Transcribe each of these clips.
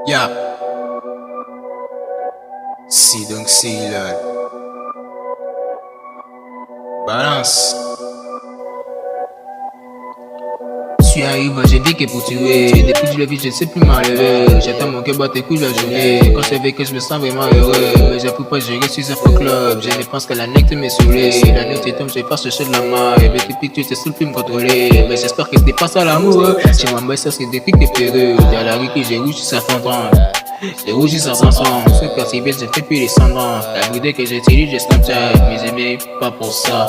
Ya, si donc c'est là. Balance. Je suis arrivé, j'ai dit que pour tuer. Depuis que je l'ai vu, je ne sais plus malheureux. J'attends mon cœur battre les couilles la journée. Quand c'est avec que je me sens vraiment heureux. Mais j'avoue pas gérer sur un faux club. Je ne pense qu'à la necte me saouler. La nuit tombe, je passe chercher de la main. Et depuis que tu t'es seul plus me contrôler. Mais j'espère que t'es pas ça l'amour. Tu m'embêtes, ça c'est depuis que t'es peureux. Dans la rue que j'ai rouge, ça s'entend. Les rouges ça s'entend. Ce quartier bête, je fais plus les descendants. La brûlée que j'utilise, je Snapchat. Mais j'aimais pas pour ça.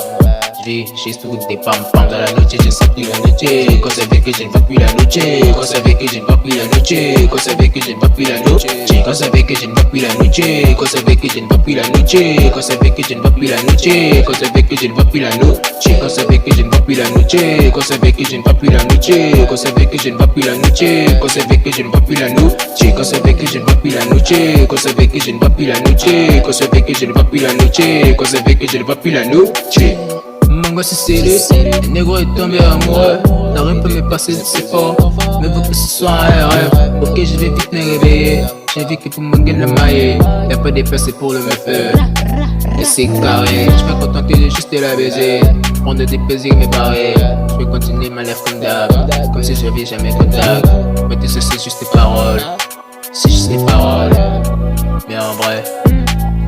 J'ai tout des pam-pam dans la noche, je sais plus la noche. Quand c'est que je ne vois plus la noche. Quand c'est que je ne vois plus la noche. Quand c'est que je ne vois plus la noche. Quand c'est que je ne vois plus la noche. Quand c'est que je ne vois plus la noche. Quand c'est que je ne vois plus la noche. Quand c'est que je ne vois plus la noche. Quand c'est que je ne vois plus la noche. Quand c'est que je ne vois plus la noche. Quand c'est que je ne vois plus la noche. Quand c'est que je ne vois plus la noche. Quand c'est que je ne vois plus la noche. Quand c'est que je ne vois plus la noche. Quand c'est que je ne vois plus la noche. Quand c'est que je ne vois plus la noche. Mon gars c'est scellé, le négro est tombé amoureux. La rue peut me passer de ses fort, mais faut que ce soit un rêve. Ok, je vais vite me réveiller. J'ai vu que pour mon gars le mailler, y'a pas déplacé pour le me faire. Et c'est carré, je vais contenter de juste la baiser. Prendre des plaisirs me barrer. Je vais continuer ma lèvre comme d'hab, comme si je n'avais jamais contact. Mais tu sais, c'est juste des paroles, c'est juste des paroles. Mais en vrai,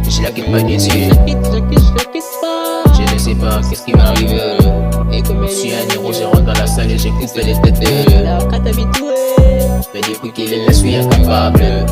je la quitte pas d'ici. Je ne sais pas qu'est-ce qui m'arrive. Je suis un héros, je rentre dans la salle et j'écoute les têtes. Mais depuis qu'il est là, je suis incapable.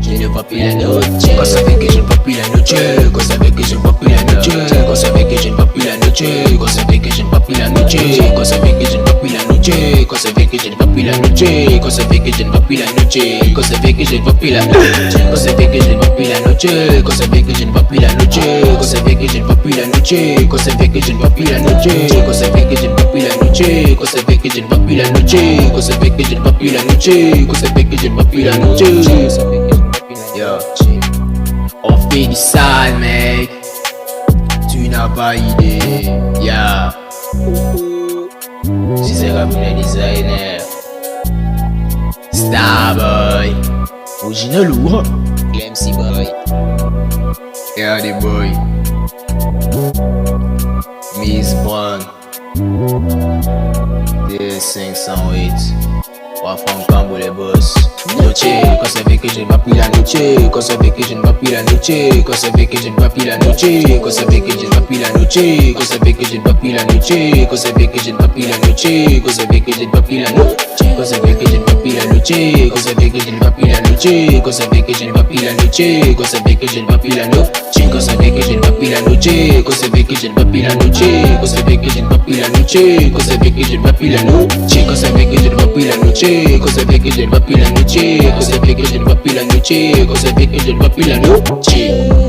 Je ne vois plus la noche. Quand ça fait que je ne vois plus la noche. Quand ça fait que je ne vois plus la noche. Quand ça fait que je ne vois plus la noche. Quand ça fait que je ne vois plus la noche. Quand ça fait que je ne vois plus la noche. Quand ça fait que je ne vois plus la noche. Quand ça fait que je ne vois plus la noche. Quand ça fait que je ne vois plus la noche. Quand ça fait que je ne vois plus la noche. Quand ça fait que je ne vois plus la noche. Quand ça fait que je ne vois plus la noche. Quand ça fait que je ne vois plus la noche. Quand ça fait que je ne vois plus la noche. Quand ça fait que je ne vois plus la noche. Quand ça fait que je ne vois plus la noche. Quand ça fait que je ne vois plus la noche. Yo, on fait du sale mec. Tu n'as pas idée. Yeah. Si c'est comme le designer Starboy original ou hein? MC Boy. Yeah the boy Miss Brown D508 3 francs cambo les boss. Noche, quand ça fait que je ne vois plus la noche. Quand ça fait que je ne vois plus la noche. Quand ça fait que je ne vois plus la noche. Quand ça fait que je ne vois plus la noche. Quand ça fait que je ne vois plus la noche. Quand ça fait que je ne vois plus la noche. Quand ça fait que je ne vois plus la noche. Quand ça fait que je ne vois plus la noche. Quand ça fait que je ne vois plus la noche. Quand ça fait que je ne vois plus la noche. Quand ça fait que je ne vois plus la noche. Quand ça fait que je ne vois plus la noche. Quand ça fait que je ne vois plus la noche. Quand ça fait que je ne vois plus la noche. Quand ça fait que je ne vois plus la noche. Quand ça fait que je ne vois plus la noche. Quand ça fait que je ne vois plus la noche. Quand ça fait que je ne vois plus la noche. Quand ça fait que je ne vois plus la noche.